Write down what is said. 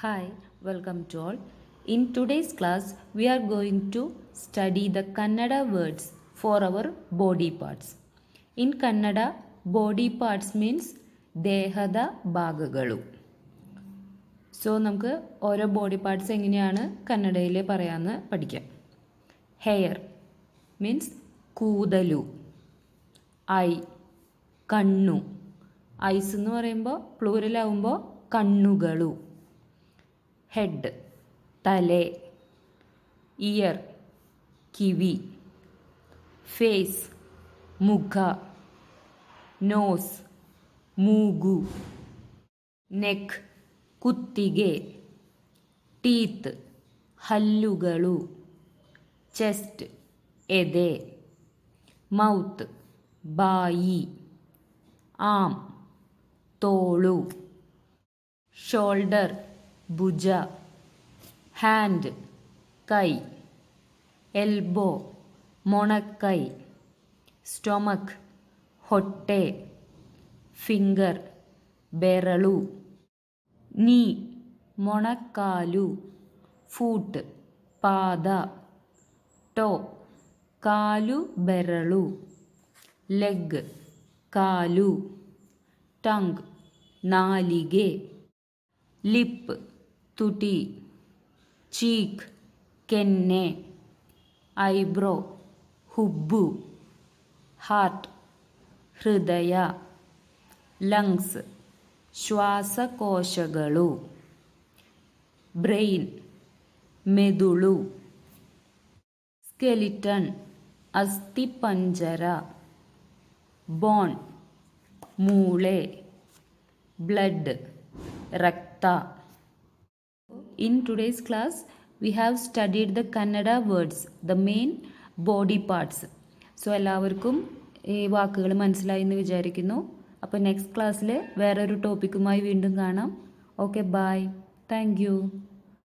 Hi, welcome to all. In today's class, we are going to study the Kannada words for our body parts. In Kannada, body parts means ദേഹದ ഭാഗಗಳು. So നമുക്ക് ഓരോ body parts എങ്ങനെയാണ് കന്നഡയിൽ പറയാമെന്ന് പഠിക്കാം. Hair means കൂതലു. Eye കണ്ണു. ഐസ് എന്ന് പറയുമ്പോൾ പ്ലൂരലാവുമ്പോൾ കണ്ണുകളു. ഹെഡ് തലേ. ഇയർ കിവി. ഫേസ് മുഖ. നോസ് മൂഗു. നെക്ക് കുತ್ತಿಗೆ. ടീത്ത് ಹಲ್ಲುಗಳು. ಚೆಸ್ಟ್ ಎದೆ. ಮೌತ್ ಬಾಯಿ. ಆಮ್ ತೋಳು. ಶೋಲ್ಡರ್ ಭುಜ. ಹ್ಯಾಂಡ್ ಕೈ. ಎಲ್ಬೋ ಮೊಣಕೈ. ಸ್ಟೊಮಕ್ ಹೊಟ್ಟೆ. ಫಿಂಗರ್ ಬೆರಳು. ನೀ ಮೊಣಕಾಲು. ಫೂಟ್ ಪಾದ. ಟೋ ಕಾಲು ಬೆರಳು. ಲೆಗ್ ಕಾಲು. ಟಂಗ್ ನಾಲಿಗೆ. ಲಿಪ್ ತುಟಿ. ಚೀಕ್ ಕೆನ್ನೆ. ಐಬ್ರೋ ಹುಬ್ಬು. ಹಾರ್ಟ್ ಹೃದಯ. ಲಂಗ್ಸ್ ಶ್ವಾಸಕೋಶಗಳು. ಬ್ರೈನ್ ಮೆದುಳು. ಸ್ಕೆಲಿಟನ್ ಅಸ್ಥಿಪಂಜರ. ಬೋನ್ ಮೂಳೆ. ಬ್ಲಡ್ ರಕ್ತ. In today's class, we have studied the Kannada words, the main body parts. So എല്ലാവർക്കും ഈ വാക്കുകൾ മനസ്സിലായി എന്ന് വിചാരിക്കുന്നു. അപ്പോൾ നെക്സ്റ്റ് ക്ലാസ്സിൽ വേറൊരു ടോപ്പിക്കുമായി വീണ്ടും കാണാം. Okay bye. Thank you.